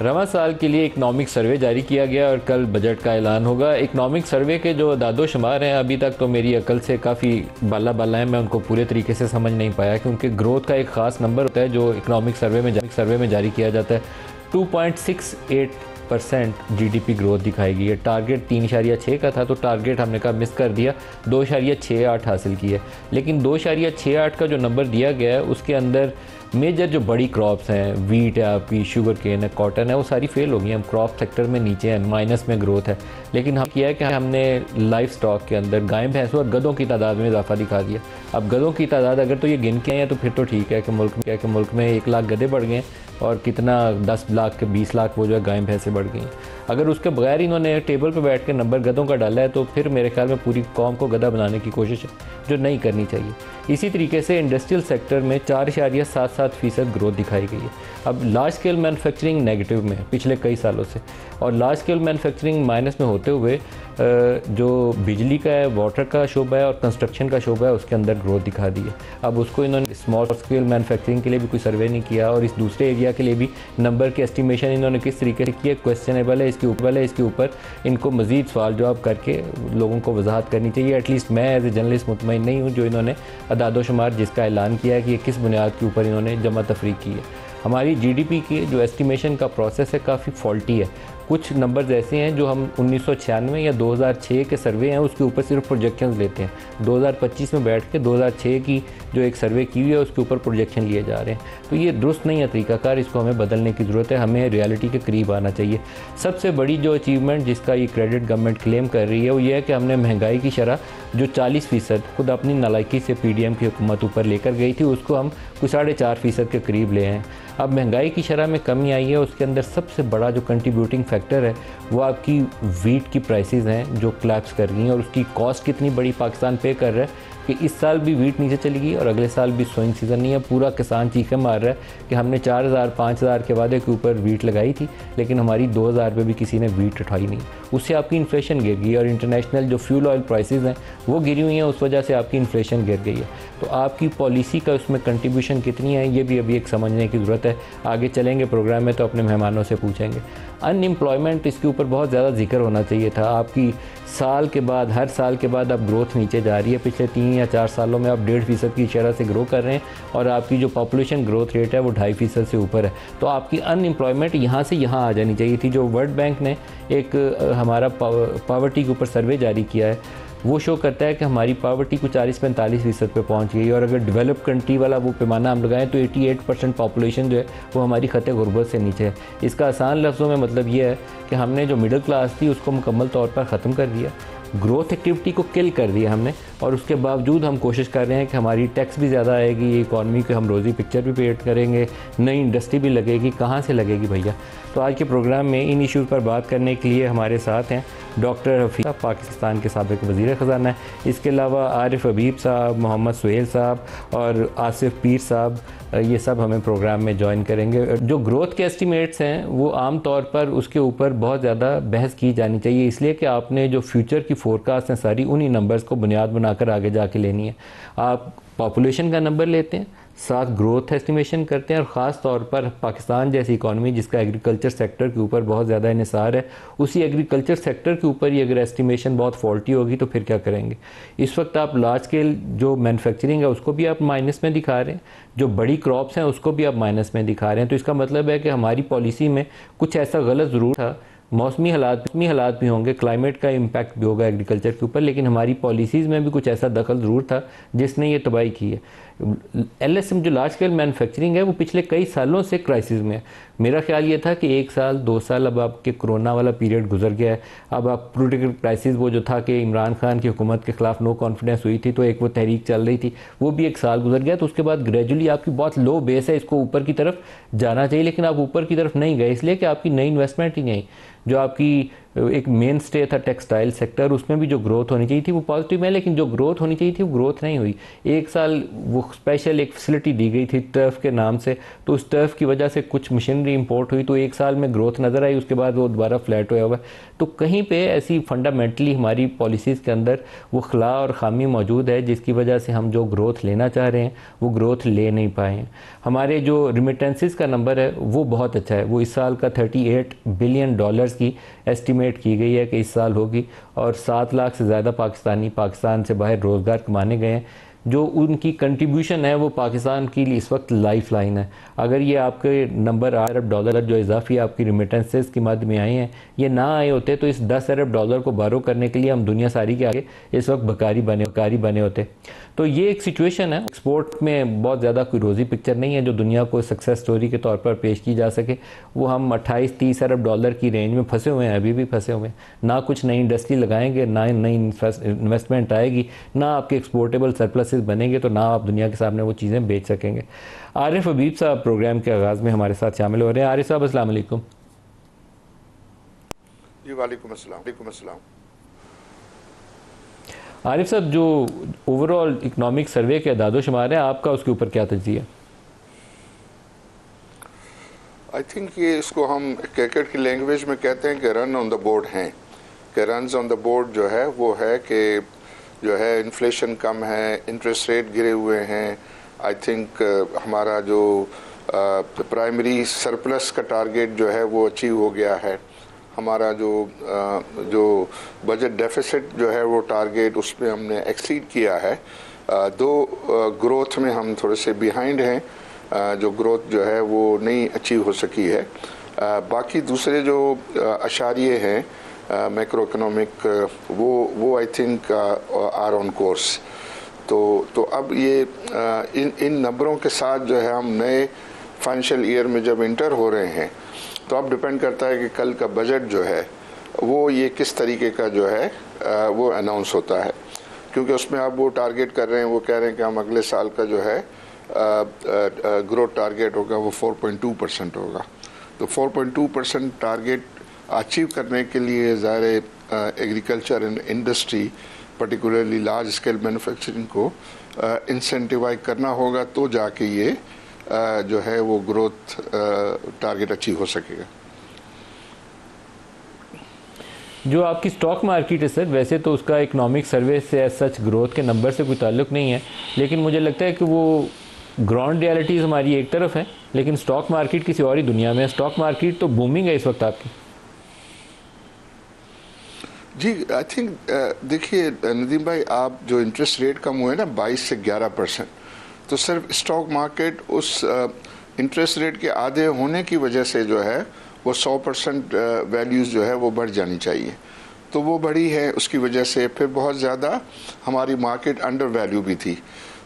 रवां साल के लिए इकनॉमिक सर्वे जारी किया गया और कल बजट का ऐलान होगा। इकनॉमिक सर्वे के जो दादो शुमार हैं अभी तक तो मेरी अकल से काफ़ी बाला हैं, मैं उनको पूरे तरीके से समझ नहीं पाया, क्योंकि ग्रोथ का एक ख़ास नंबर होता है जो इकनॉमिक सर्वे में जारी किया जाता है। 2.68% GDP ग्रोथ दिखाई गई है। टारगेट 3.6 का था, तो टारगेट हमने कहा मिस कर दिया, 2.68 हासिल की है। लेकिन 2.68 का जो नंबर दिया गया है उसके अंदर मेजर जो बड़ी क्रॉप्स हैं, वीट है, आपकी शुगर केन है, कॉटन है, वो सारी फेल हो गई। हम क्रॉप सेक्टर में नीचे हैं, माइनस में ग्रोथ है। लेकिन हम किया है कि हमने लाइफ स्टॉक के अंदर गाय भैंसों और गधों की तादाद में इजाफा दिखा दिया। अब गधों की तादाद अगर तो ये गिन के हैं तो फिर तो ठीक है कि मुल्क में 1 लाख गधे बढ़ गए और कितना 10 लाख के 20 लाख वो जो है गाय भैंसें बढ़ गई। अगर उसके बगैर इन्होंने टेबल पर बैठ के नंबर गधों का डाला है तो फिर मेरे ख्याल में पूरी कौम को गधा बनाने की कोशिश है, जो नहीं करनी चाहिए। इसी तरीके से इंडस्ट्रियल सेक्टर में 4.77% ग्रोथ दिखाई गई है। अब लार्ज स्केल मैन्युफैक्चरिंग नेगेटिव में है पिछले कई सालों से, और लार्ज स्केल मैन्युफैक्चरिंग माइनस में होते हुए जो बिजली का है, वाटर का शोबा है और कंस्ट्रक्शन का शोबा है उसके अंदर ग्रोथ दिखा दी है। अब उसको इन्होंने स्मॉल स्केल मैन्युफैक्चरिंग के लिए भी कोई सर्वे नहीं किया, और इस दूसरे एरिया के लिए भी नंबर की एस्टिमेशन इन्होंने किस तरीके से किया, क्वेश्चनेबल है। इसके ऊपर इनको मज़ीद सवाल जवाब करके लोगों को वजाहत करनी चाहिए। एटलीस्ट मैं एज ए जर्नलिस्ट मुतमईन नहीं हूँ जो इन्होंने अदादो शुमार जिसका ऐलान किया है कि ये किस बुनियाद के ऊपर इन्होंने जमा तफरीक की है। हमारी GDP की जो एस्टिमेशन का प्रोसेस है काफ़ी फॉल्टी है। कुछ नंबर्स ऐसे हैं जो हम 1996 या 2006 के सर्वे हैं उसके ऊपर सिर्फ प्रोजेक्शंस लेते हैं। 2025 में बैठ के 2006 की जो एक सर्वे की हुई है उसके ऊपर प्रोजेक्शन लिए जा रहे हैं, तो ये दुरुस्त नहीं है तरीकाकार। इसको हमें बदलने की ज़रूरत है, हमें रियलिटी के करीब आना चाहिए। सबसे बड़ी जो अचीवमेंट जिसका ये क्रेडिट गवर्नमेंट क्लेम कर रही है वो ये है कि हमने महंगाई की शरह जो 40% खुद अपनी नालायकी से PDM की हुकूमत ऊपर लेकर गई थी उसको हम कुछ 4.5% के करीब ले हैं। अब महंगाई की शरह में कमी आई है, उसके अंदर सबसे बड़ा जो कंट्रीब्यूटिंग फैक्टर है वो आपकी वीट की प्राइसेस हैं जो कोलैप्स कर गई हैं, और उसकी कॉस्ट कितनी बड़ी पाकिस्तान पे कर रहा है कि इस साल भी वीट नीचे चली गई और अगले साल भी सोइंग सीज़न नहीं है। पूरा किसान चीखें मार रहा है कि हमने 4,000-5,000 के वादे के ऊपर वीट लगाई थी, लेकिन हमारी 2,000 पे भी किसी ने वीट उठाई नहीं। उससे आपकी इन्फ्लेशन गिर गई, और इंटरनेशनल जो फ्यूल ऑयल प्राइसेस हैं वो गिरी हुई हैं, उस वजह से आपकी इन्फ्लेशन गिर गई है। तो आपकी पॉलिसी का उसमें कंट्रीब्यूशन कितनी है ये भी अभी एक समझने की ज़रूरत है। आगे चलेंगे प्रोग्राम में तो अपने मेहमानों से पूछेंगे। अनएम्प्लॉयमेंट, इसके ऊपर बहुत ज़्यादा जिक्र होना चाहिए था। आपकी साल के बाद, हर साल के बाद अब ग्रोथ नीचे जा रही है। पिछले 3 या 4 सालों में आप 1.5% की शरह से ग्रो कर रहे हैं, और आपकी जो पॉपुलेशन ग्रोथ रेट है वो 2.5% से ऊपर है। तो आपकी अनएम्प्लॉयमेंट यहाँ से यहाँ आ जानी चाहिए थी। जो वर्ल्ड बैंक ने एक हमारा पॉवर्टी के ऊपर सर्वे जारी किया है वो शो करता है कि हमारी पॉवर्टी को 40-45% पे पहुंच गई, और अगर डेवलप कंट्री वाला वो पैमाना हम लगाएं तो 88% पॉपुलेशन जो है वो हमारी ख़ते गुर्बत से नीचे है। इसका आसान लफ्ज़ों में मतलब ये है कि हमने जो मिडिल क्लास थी उसको मुकम्मल तौर पर ख़त्म कर दिया, ग्रोथ एक्टिविटी को किल कर दिया हमने, और उसके बावजूद हम कोशिश कर रहे हैं कि हमारी टैक्स भी ज़्यादा आएगी, इकॉनमी को हम रोज़ी पिक्चर भी पेट करेंगे, नई इंडस्ट्री भी लगेगी। कहाँ से लगेगी भैया? तो आज के प्रोग्राम में इन इश्यूज़ पर बात करने के लिए हमारे साथ हैं डॉक्टर हफीज़ साहब, पाकिस्तान के साबिक़ वज़ीर ख़ज़ाना है। इसके अलावा आरिफ हबीब साहब, मोहम्मद सुहेल साहब और आसिफ पीर साहब, ये सब हमें प्रोग्राम में ज्वाइन करेंगे। जो ग्रोथ के एस्टिमेट्स हैं वो आम तौर पर उसके ऊपर बहुत ज़्यादा बहस की जानी चाहिए, इसलिए कि आपने जो फ्यूचर की फोरकास्ट हैं सारी उन्हीं नंबर्स को बुनियाद बनाकर आगे जाके लेनी है। आप पॉपुलेशन का नंबर लेते हैं, साथ ग्रोथ एस्टिमेशन करते हैं, और ख़ास तौर पर पाकिस्तान जैसी इकॉनमी जिसका एग्रीकल्चर सेक्टर के ऊपर बहुत ज़्यादा इन्हिसार है, उसी एग्रीकल्चर सेक्टर के ऊपर ही अगर एस्टिमेशन बहुत फॉल्टी होगी तो फिर क्या करेंगे? इस वक्त आप लार्ज स्केल जो मैन्युफैक्चरिंग है उसको भी आप माइनस में दिखा रहे हैं, जो बड़ी क्रॉप्स हैं उसको भी आप माइनस में दिखा रहे हैं। तो इसका मतलब है कि हमारी पॉलिसी में कुछ ऐसा गलत ज़रूर था। मौसमी हालात भी होंगे, क्लाइमेट का इम्पैक्ट भी होगा एग्रीकल्चर के ऊपर, लेकिन हमारी पॉलिसीज़ में भी कुछ ऐसा दखल ज़रूर था जिसने ये तबाही की है। LSM जो लार्ज स्केल मैन्युफैक्चरिंग है वो पिछले कई सालों से क्राइसिस में है। मेरा ख्याल ये था कि 1 साल 2 साल अब आपके कोरोना वाला पीरियड गुजर गया है। अब आप पोलिटिकल क्राइसिस वो जो था कि इमरान खान की हुकूमत के ख़िलाफ़ नो कॉन्फिडेंस हुई थी, तो एक वो तहरीक चल रही थी, वो भी 1 साल गुजर गया। तो उसके बाद ग्रेजुअली आपकी बहुत लो बेस है, इसको ऊपर की तरफ जाना चाहिए, लेकिन आप ऊपर की तरफ नहीं गए इसलिए कि आपकी नई इन्वेस्टमेंट ही नहीं। जो आपकी एक मेन स्टे था टेक्सटाइल सेक्टर, उसमें भी जो ग्रोथ होनी चाहिए थी वो पॉजिटिव है, लेकिन जो ग्रोथ होनी चाहिए थी वो ग्रोथ नहीं हुई। एक साल वो स्पेशल एक फैसिलिटी दी गई थी टर्फ के नाम से, तो उस टर्फ की वजह से कुछ मशीनरी इंपोर्ट हुई, तो एक साल में ग्रोथ नज़र आई, उसके बाद वो दोबारा फ्लैट हुआ हुआ है। तो कहीं पे ऐसी फंडामेंटली हमारी पॉलिसीज़ के अंदर वो खला और खामी मौजूद है, जिसकी वजह से हम जो ग्रोथ लेना चाह रहे हैं वो ग्रोथ ले नहीं पाए हैं। हमारे जो रिमिटेंसेस का नंबर है वो बहुत अच्छा है, वो इस साल का 38 बिलियन डॉलर्स की एस्टिमेट की गई है कि इस साल होगी, और 7 लाख से ज़्यादा पाकिस्तानी पाकिस्तान से बाहर रोज़गार कमाने गए हैं। जो उनकी कंट्रीब्यूशन है वो पाकिस्तान के लिए इस वक्त लाइफ लाइन है। अगर ये आपके नंबर 8 अरब डॉलर जो इजाफी आपकी रिमिटेंसेस के मद में आए हैं, ये ना आए होते तो इस 10 अरब डॉलर को बारो करने के लिए हम दुनिया सारी के आगे इस वक्त बकारी बने होते। तो ये एक सिचुएशन है। एक्सपोर्ट में बहुत ज़्यादा कोई रोज़ी पिक्चर नहीं है जो दुनिया को सक्सेस स्टोरी के तौर पर पेश की जा सके। वो हम 28-30 अरब डॉलर की रेंज में फंसे हुए हैं, अभी भी फंसे हुए हैं। ना कुछ नई इंडस्ट्री लगाएंगे, ना नई इन्वेस्टमेंट आएगी, ना आपके एक्सपोर्टेबल सरप्लसेस बनेंगे, तो ना आप दुनिया के सामने वो चीज़ें बेच सकेंगे। आरिफ हबीब साहब प्रोग्राम के आगाज़ में हमारे साथ शामिल हो रहे हैं। आरिफ साहब अस्सलाम वालेकुम। जी वालेकुम अस्सलाम। आरिफ साहब, जो ओवरऑल इकनॉमिक सर्वे के अदाद शुमार है, आपका उसके ऊपर क्या तज्जिया? आई थिंक ये इसको हम क्रिकेट की लैंग्वेज में कहते हैं कि रन ऑन द बोर्ड हैं, कि रन ऑन द बोर्ड जो है वो है कि जो है इन्फ्लेशन कम है, इंटरेस्ट रेट गिरे हुए हैं। आई थिंक हमारा जो प्राइमरी सरप्लस का टारगेट जो है वो अचीव हो गया है। हमारा जो बजट डेफिसिट जो है वो टारगेट उसमें हमने एक्सीड किया है। ग्रोथ में हम थोड़े से बिहाइंड हैं, जो ग्रोथ जो है वो नहीं अचीव हो सकी है। बाकी दूसरे जो अशारिये हैं मैक्रो इकोनॉमिक, वो I think are on course. तो अब ये इन नंबरों के साथ जो है हम नए फाइनेंशियल ईयर में जब इंटर हो रहे हैं, तो अब डिपेंड करता है कि कल का बजट जो है वो ये किस तरीके का जो है वो अनाउंस होता है, क्योंकि उसमें आप वो टारगेट कर रहे हैं, वो कह रहे हैं कि हम अगले साल का जो है ग्रोथ टारगेट होगा वो 4.2% होगा। तो 4.2% टारगेट अचीव करने के लिए ज़ाहिर agriculture and industry, particularly large scale manufacturing को इंसेंटिवाइज करना होगा, तो जाके ये जो है वो ग्रोथ टारगेट अचीव हो सकेगा। जो आपकी स्टॉक मार्केट है सर, वैसे तो उसका इकोनॉमिक सर्वे से सच ग्रोथ के नंबर से कोई ताल्लुक नहीं है, लेकिन मुझे लगता है कि वो ग्राउंड रियलिटीज़ हमारी एक तरफ है, लेकिन स्टॉक मार्केट किसी और ही दुनिया में है। स्टॉक मार्केट तो बूमिंग है इस वक्त आपकी। जी आई थिंक देखिए नदीम भाई, आप जो इंटरेस्ट रेट कम हुए ना 22 से 11%, तो सिर्फ स्टॉक मार्केट उस इंटरेस्ट रेट के आधे होने की वजह से जो है वो 100% वैल्यूज़ जो है वो बढ़ जानी चाहिए, तो वो बढ़ी है। उसकी वजह से फिर बहुत ज़्यादा हमारी मार्केट अंडर वैल्यू भी थी।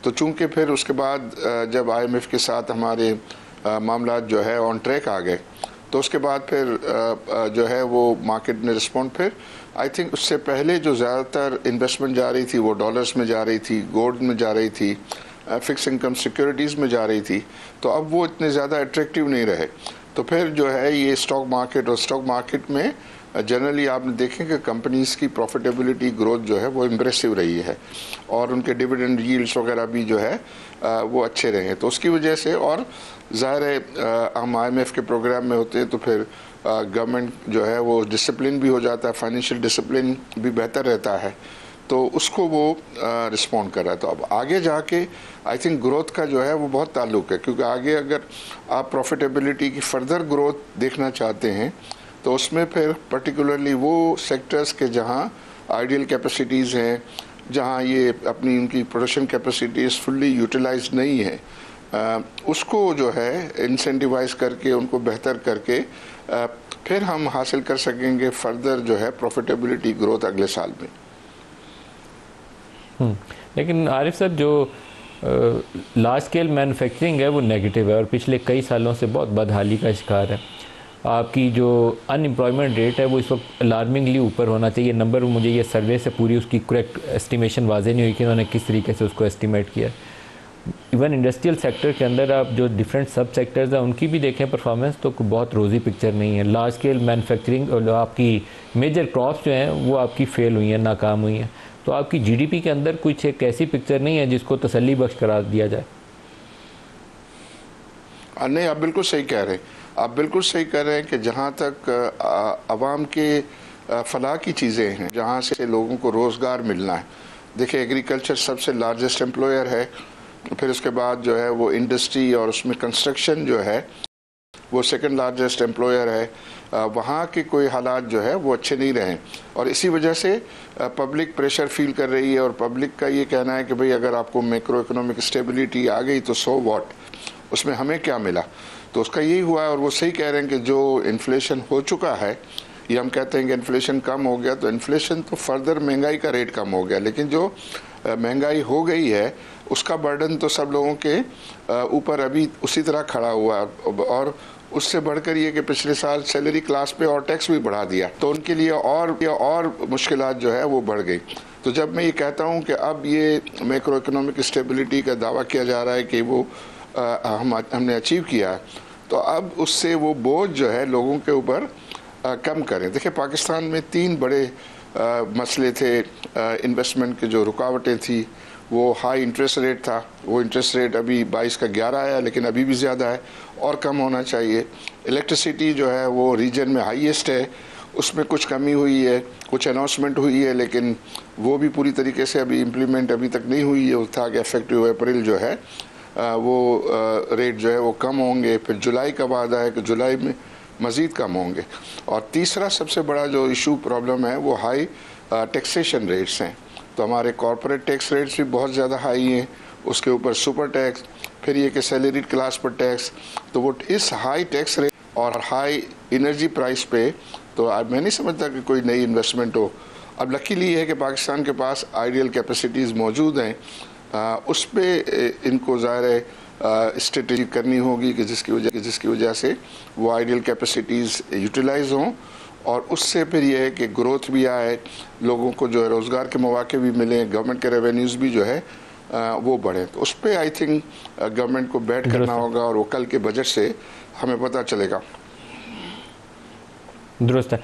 तो चूंकि फिर उसके बाद जब IMF के साथ हमारे मामला जो है ऑन ट्रैक आ गए, तो उसके बाद फिर जो है वो मार्केट ने रिस्पॉन्ड। फिर आई थिंक उससे पहले जो ज़्यादातर इन्वेस्टमेंट जा रही थी वो डॉलर्स में जा रही थी, गोल्ड में जा रही थी, फिक्स इनकम सिक्योरिटीज़ में जा रही थी, तो अब वो इतने ज़्यादा अट्रैक्टिव नहीं रहे। तो फिर जो है ये स्टॉक मार्केट, और स्टॉक मार्केट में जनरली आपने देखें कि कंपनीज़ की प्रॉफिटेबिलिटी ग्रोथ जो है वो इम्प्रेसिव रही है, और उनके डिविडेंड यील्ड्स वगैरह भी जो है वो अच्छे रहे। तो उसकी वजह से, और ज़ाहिर है हम IMF के प्रोग्राम में होते हैं, तो फिर गवर्नमेंट जो है वो डिसिप्लिन भी हो जाता है, फाइनेंशियल डिसिप्लिन भी बेहतर रहता है, तो उसको वो रिस्पॉन्ड कर रहा है। तो अब आगे जाके आई थिंक ग्रोथ का जो है वो बहुत ताल्लुक है, क्योंकि आगे अगर आप प्रॉफिटेबिलिटी की फर्दर ग्रोथ देखना चाहते हैं, तो उसमें फिर पर्टिकुलरली वो सेक्टर्स के जहाँ आइडियल कैपेसिटीज़ हैं, जहाँ ये अपनी उनकी प्रोडक्शन कैपेसिटीज़ फुल्ली यूटिलाइज नहीं है, उसको जो है इंसेंटिवाइज करके, उनको बेहतर करके फिर हम हासिल कर सकेंगे फर्दर जो है प्रॉफिटेबिलिटी ग्रोथ अगले साल में। लेकिन आरिफ साहब, जो लार्ज स्केल मैन्युफैक्चरिंग है वो नेगेटिव है और पिछले कई सालों से बहुत बदहाली का शिकार है। आपकी जो अनएम्प्लॉयमेंट रेट है वो इस वक्त अलार्मिंगली ऊपर होना चाहिए। नंबर मुझे ये सर्वे से पूरी उसकी करेक्ट एस्टिमेशन वाज़ेह नहीं हुई कि उन्होंने किस तरीके से उसको एस्टिमेट किया। इवन इंडस्ट्रियल सेक्टर के अंदर आप जो डिफरेंट सब सेक्टर्स हैं उनकी भी देखें परफॉर्मेंस तो बहुत रोज़ी पिक्चर नहीं है। लार्ज स्केल मैन्युफैक्चरिंग और आपकी मेजर क्रॉप्स जो हैं वो आपकी फ़ेल हुई हैं, नाकाम हुई हैं। तो आपकी जीडीपी के अंदर कुछ एक ऐसी पिक्चर नहीं है जिसको तसल्ली बख्श करार दिया जाए। नहीं, आप बिल्कुल सही कह रहे हैं। आप बिल्कुल सही कह रहे हैं कि जहाँ तक आवाम के फलाह की चीज़ें हैं, जहाँ से लोगों को रोज़गार मिलना है। देखिए, एग्रीकल्चर सबसे लार्जेस्ट एम्प्लॉयर है, फिर उसके बाद जो है वो इंडस्ट्री और उसमें कंस्ट्रक्शन जो है वो सेकंड लार्जेस्ट एम्प्लॉयर है। वहाँ के कोई हालात जो है वो अच्छे नहीं रहे और इसी वजह से पब्लिक प्रेशर फील कर रही है और पब्लिक का ये कहना है कि भाई अगर आपको मैक्रो इकोनॉमिक स्टेबिलिटी आ गई तो सो व्हाट, उसमें हमें क्या मिला। तो उसका यही हुआ है और वो सही कह रहे हैं कि जो इन्फ्लेशन हो चुका है, ये हम कहते हैं कि इन्फ्लेशन कम हो गया, तो इन्फ्लेशन तो फर्दर महंगाई का रेट कम हो गया, लेकिन जो महंगाई हो गई है उसका बर्डन तो सब लोगों के ऊपर अभी उसी तरह खड़ा हुआ है। और उससे बढ़कर ये कि पिछले साल सैलरी क्लास पे और टैक्स भी बढ़ा दिया, तो उनके लिए और मुश्किलात जो है वो बढ़ गई। तो जब मैं ये कहता हूँ कि अब ये मैक्रो इकोनॉमिक स्टेबिलिटी का दावा किया जा रहा है कि वो हमने अचीव किया है, तो अब उससे वो बोझ जो है लोगों के ऊपर कम करें। देखिए, पाकिस्तान में 3 बड़े मसले थे इन्वेस्टमेंट के, जो रुकावटें थी। वो हाई इंटरेस्ट रेट था, वो इंटरेस्ट रेट अभी 22 का 11 आया, लेकिन अभी भी ज़्यादा है और कम होना चाहिए। इलेक्ट्रिसिटी जो है वो रीजन में हाईएस्ट है, उसमें कुछ कमी हुई है, कुछ अनाउंसमेंट हुई है, लेकिन वो भी पूरी तरीके से अभी इम्प्लीमेंट अभी तक नहीं हुई है। वो था कि इफेक्टिव अप्रैल जो है वो रेट जो है वो कम होंगे। फिर जुलाई का वादा है कि जुलाई में मज़ीद कम होंगे। और तीसरा सबसे बड़ा जो इशू प्रॉब्लम है वो हाई टैक्सेशन रेट्स हैं। तो हमारे कॉर्पोरेट टैक्स रेट्स भी बहुत ज़्यादा हाई हैं, उसके ऊपर सुपर टैक्स, फिर ये कि सैलरीड क्लास पर टैक्स। तो वो इस हाई टैक्स रेट और हाई एनर्जी प्राइस पे तो अब मैं नहीं समझता कि कोई नई इन्वेस्टमेंट हो। अब लकीली ये है कि पाकिस्तान के पास आइडियल कैपेसिटीज़ मौजूद हैं, उस पर इनको ज़ाहिर है स्ट्रेटजी करनी होगी कि जिसकी वजह से वो आइडियल कैपेसिटीज़ यूटिलाइज हों और उससे फिर ये है कि ग्रोथ भी आए, लोगों को जो है रोज़गार के मौके भी मिलें, गवर्नमेंट के रेवेन्यूज़ भी जो है वो बढ़े। तो उस पर आई थिंक गवर्नमेंट को बैठ करना होगा और वो कल के बजट से हमें पता चलेगा। दुरुस्त है।